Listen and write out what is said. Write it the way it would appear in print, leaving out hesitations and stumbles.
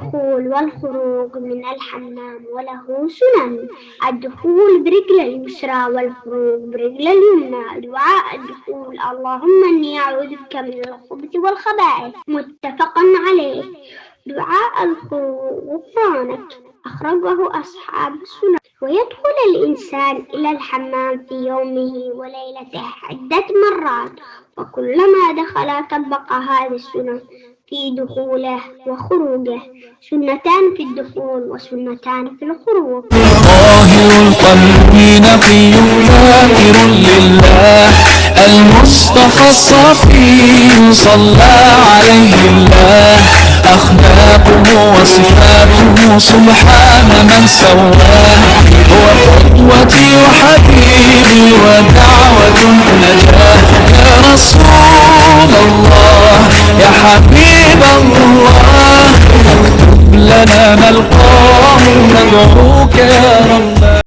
الدخول والخروج من الحمام وله سنن. الدخول برجل اليسرى والخروج برجل اليمنى. دعاء الدخول: اللهم إني أعوذ بك من الخبث والخبائث. متفق عليه. دعاء الخروج: غفرانك. أخرجه أصحاب السنن. ويدخل الإنسان إلى الحمام في يومه وليلته عدة مرات، وكلما دخل طبق هذه السنة في دخوله وخروجه، سنتان في الدخول وسنتان في الخروج. طاهر القلب نقي ذاكر لله، المصطفى الصفي صلى عليه الله. أخلاقه وصفاته سبحان من سواه، هو قدوتي وحبيبي ودعوة النجاة. يا رسول